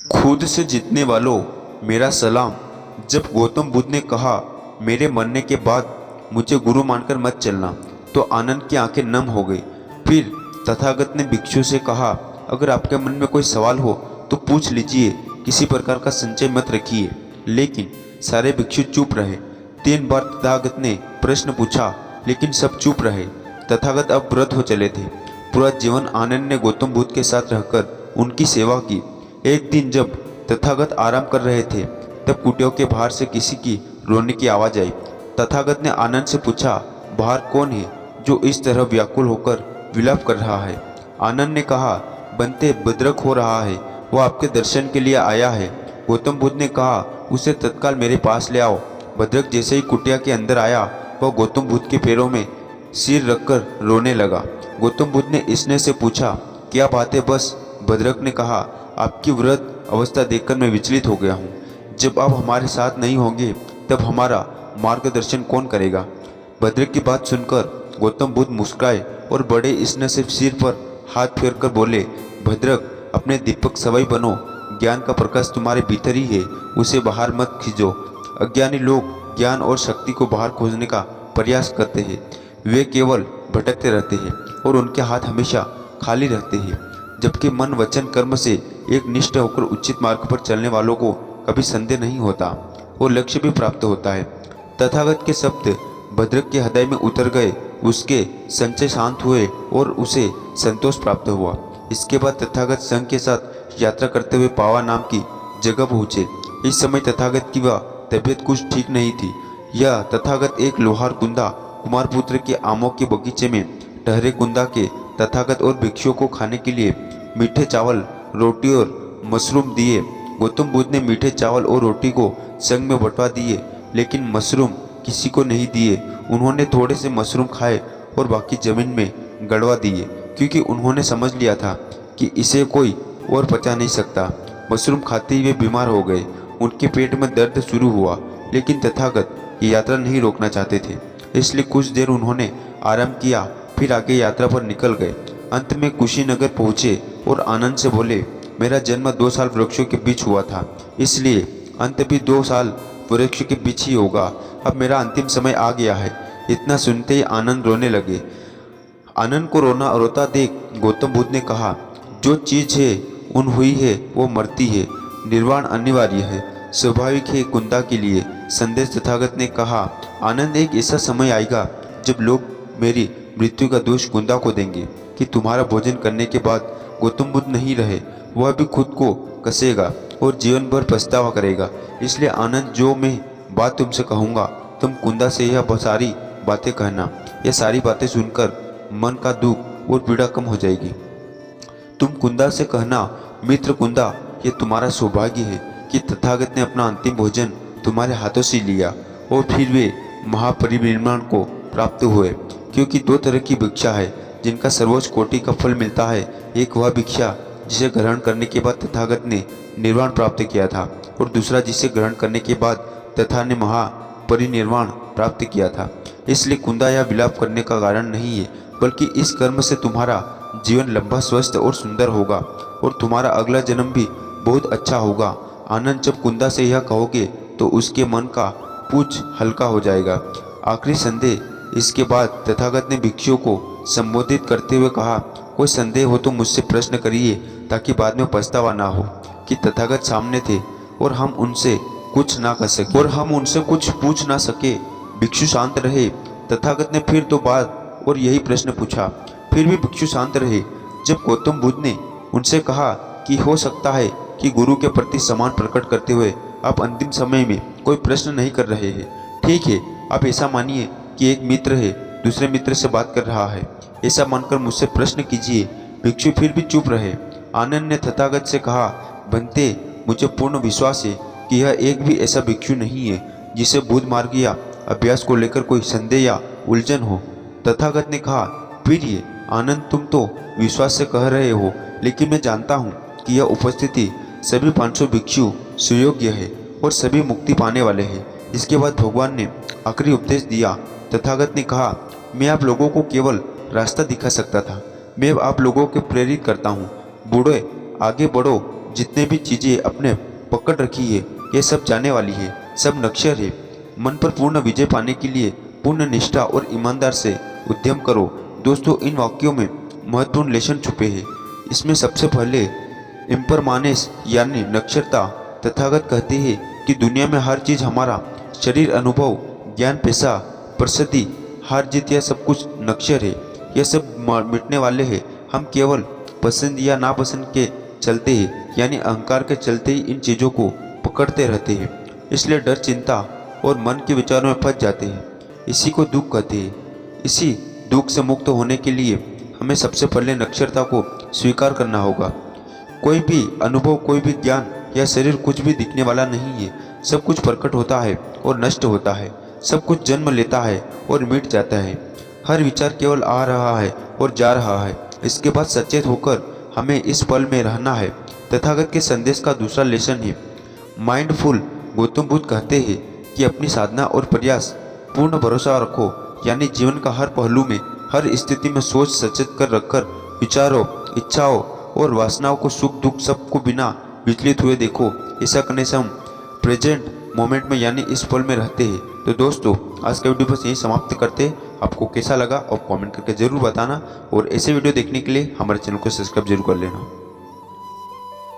खुद से जीतने वालों, मेरा सलाम। जब गौतम बुद्ध ने कहा, मेरे मरने के बाद मुझे गुरु मानकर मत चलना, तो आनंद की आंखें नम हो गई। फिर तथागत ने भिक्षु से कहा, अगर आपके मन में कोई सवाल हो तो पूछ लीजिए, किसी प्रकार का संचय मत रखिए। लेकिन सारे भिक्षु चुप रहे। 3 बार तथागत ने प्रश्न पूछा, लेकिन सब चुप रहे। तथागत अब वृद्ध हो चले थे। पूरा जीवन आनंद ने गौतम बुद्ध के साथ रहकर उनकी सेवा की। एक दिन जब तथागत आराम कर रहे थे, तब कुटिया के बाहर से किसी की रोने की आवाज आई। तथागत ने आनंद से पूछा, बाहर कौन है जो इस तरह व्याकुल होकर विलाप कर रहा है? आनंद ने कहा, बनते भद्रक हो रहा है, वह आपके दर्शन के लिए आया है। गौतम बुद्ध ने कहा, उसे तत्काल मेरे पास ले आओ। भद्रक जैसे ही कुटिया के अंदर आया, वह गौतम बुद्ध के पैरों में सिर रखकर रोने लगा। गौतम बुद्ध ने स्नेह से पूछा, क्या बात है? बस। भद्रक ने कहा, आपकी वृद्ध अवस्था देखकर मैं विचलित हो गया हूँ। जब आप हमारे साथ नहीं होंगे, तब हमारा मार्गदर्शन कौन करेगा? भद्रक की बात सुनकर गौतम बुद्ध मुस्कुराए और बड़े स्नेह से सिर पर हाथ फेरकर बोले, भद्रक, अपने दीपक सवई बनो। ज्ञान का प्रकाश तुम्हारे भीतर ही है, उसे बाहर मत खींचो। अज्ञानी लोग ज्ञान और शक्ति को बाहर खोजने का प्रयास करते हैं। वे केवल भटकते रहते हैं और उनके हाथ हमेशा खाली रहते हैं। जबकि मन, वचन, कर्म से एक निष्ठ होकर उचित मार्ग पर चलने वालों को कभी संदेह नहीं होता और लक्ष्य भी प्राप्त होता है। तथागत के शब्द भद्रक के हृदय में उतर गए। उसके संचय शांत हुए और उसे संतोष प्राप्त हुआ। इसके बाद तथागत संघ के साथ यात्रा करते हुए पावा नाम की जगह पहुँचे। इस समय तथागत की वह तबीयत कुछ ठीक नहीं थी। यह तथागत एक लोहार कुंदा कुमारपुत्र के आमों के बगीचे में ठहरे। कुंदा के तथागत और भिक्षुओं को खाने के लिए मीठे चावल, रोटी और मशरूम दिए। गौतम बुद्ध ने मीठे चावल और रोटी को संग में बंटवा दिए, लेकिन मशरूम किसी को नहीं दिए। उन्होंने थोड़े से मशरूम खाए और बाकी जमीन में गड़वा दिए, क्योंकि उन्होंने समझ लिया था कि इसे कोई और पचा नहीं सकता। मशरूम खाते ही वे बीमार हो गए। उनके पेट में दर्द शुरू हुआ, लेकिन तथागत ये यात्रा नहीं रोकना चाहते थे, इसलिए कुछ देर उन्होंने आराम किया, फिर आगे यात्रा पर निकल गए। अंत में कुशीनगर पहुँचे और आनंद से बोले, मेरा जन्म 2 साल वृक्षों के बीच हुआ था, इसलिए अंत भी 2 साल वृक्ष के बीच ही होगा। अब मेरा अंतिम समय आ गया है। इतना सुनते ही आनंद रोने लगे। आनंद को रोता देख गौतम बुद्ध ने कहा, जो चीज़ है उन हुई है वो मरती है, निर्वाण अनिवार्य है, स्वाभाविक है कुंदा के लिए। संदेश तथागत ने कहा, आनंद, एक ऐसा समय आएगा जब लोग मेरी मृत्यु का दोष कुंदा को देंगे कि तुम्हारा भोजन करने के बाद गौतम बुद्ध नहीं रहे। वह भी खुद को कसेगा और जीवन भर पछतावा करेगा। इसलिए आनंद, जो मैं बात तुमसे कहूँगा, तुम कुंदा से यह सारी बातें कहना। यह सारी बातें सुनकर मन का दुख और पीड़ा कम हो जाएगी। तुम कुंदा से कहना, मित्र कुंदा, ये तुम्हारा सौभाग्य है कि तथागत ने अपना अंतिम भोजन तुम्हारे हाथों से लिया और फिर वे महापरिनिर्वाण को प्राप्त हुए। क्योंकि 2 तरह की भिक्षा है जिनका सर्वोच्च कोटि का फल मिलता है। एक वह भिक्षा जिसे ग्रहण करने के बाद तथागत ने निर्वाण प्राप्त किया था, और दूसरा जिसे ग्रहण करने के बाद तथा ने महापरिनिर्वाण प्राप्त किया था। इसलिए कुंदा यह विलाप करने का कारण नहीं है, बल्कि इस कर्म से तुम्हारा जीवन लंबा, स्वस्थ और सुंदर होगा और तुम्हारा अगला जन्म भी बहुत अच्छा होगा। आनंद, जब कुंदा से यह कहोगे तो उसके मन का पूछ हल्का हो जाएगा। आखिरी संदेह। इसके बाद तथागत ने भिक्षुओं को संबोधित करते हुए कहा, कोई संदेह हो तो मुझसे प्रश्न करिए, ताकि बाद में पछतावा ना हो कि तथागत सामने थे और हम उनसे कुछ पूछ ना सके। भिक्षु शांत रहे। तथागत ने फिर 2 बार और यही प्रश्न पूछा, फिर भी भिक्षु शांत रहे। जब गौतम बुद्ध ने उनसे कहा कि हो सकता है कि गुरु के प्रति सम्मान प्रकट करते हुए आप अंतिम समय में कोई प्रश्न नहीं कर रहे हैं, ठीक है, आप ऐसा मानिए कि एक मित्र है दूसरे मित्र से बात कर रहा है, ऐसा मानकर मुझसे प्रश्न कीजिए। भिक्षु फिर भी चुप रहे। आनंद ने तथागत से कहा, बनते, मुझे पूर्ण विश्वास है कि यह एक भी ऐसा भिक्षु नहीं है जिसे बुद्ध मार्ग या अभ्यास को लेकर कोई संदेह या उलझन हो। तथागत ने कहा, फिर ये आनंद, तुम तो विश्वास से कह रहे हो, लेकिन मैं जानता हूँ कि यह उपस्थिति सभी 500 भिक्षु सुयोग्य है और सभी मुक्ति पाने वाले हैं। इसके बाद भगवान ने आखिरी उपदेश दिया। तथागत ने कहा, मैं आप लोगों को केवल रास्ता दिखा सकता था, मैं आप लोगों को प्रेरित करता हूँ। बूढ़े, आगे बढ़ो, जितने भी चीज़ें अपने पकड़ रखी है ये सब जाने वाली है, सब नश्वर है। मन पर पूर्ण विजय पाने के लिए पूर्ण निष्ठा और ईमानदार से उद्यम करो। दोस्तों, इन वाक्यों में महत्वपूर्ण लेसन छुपे हैं। इसमें सबसे पहले इम्परमानेंस यानी नश्वरता। तथागत कहते हैं कि दुनिया में हर चीज़, हमारा शरीर, अनुभव, ज्ञान, पैसा, प्रसिद्धि, हार जीत, यह सब कुछ नश्वर है। यह सब मिटने वाले हैं। हम केवल पसंद या नापसंद के चलते हैं, यानी अहंकार के चलते ही इन चीज़ों को पकड़ते रहते हैं। इसलिए डर, चिंता और मन के विचारों में फंस जाते हैं। इसी को दुख कहते हैं। इसी दुख से मुक्त होने के लिए हमें सबसे पहले नश्वरता को स्वीकार करना होगा। कोई भी अनुभव, कोई भी ज्ञान या शरीर कुछ भी दिखने वाला नहीं है। सब कुछ प्रकट होता है और नष्ट होता है। सब कुछ जन्म लेता है और मिट जाता है। हर विचार केवल आ रहा है और जा रहा है। इसके बाद सचेत होकर हमें इस पल में रहना है। तथागत के संदेश का दूसरा लेसन है माइंडफुल। गौतम बुद्ध कहते हैं कि अपनी साधना और प्रयास पूर्ण भरोसा रखो, यानी जीवन का हर पहलू में, हर स्थिति में सोच सचेत कर रखकर विचारों, इच्छाओं और वासनाओं को, सुख दुख सबको बिना विचलित हुए देखो। ऐसा करने से हम प्रेजेंट मोमेंट में यानी इस पल में रहते हैं। तो दोस्तों, आज का वीडियो बस यहीं समाप्त करते हैं। आपको कैसा लगा और कमेंट करके ज़रूर बताना, और ऐसे वीडियो देखने के लिए हमारे चैनल को सब्सक्राइब जरूर कर लेना।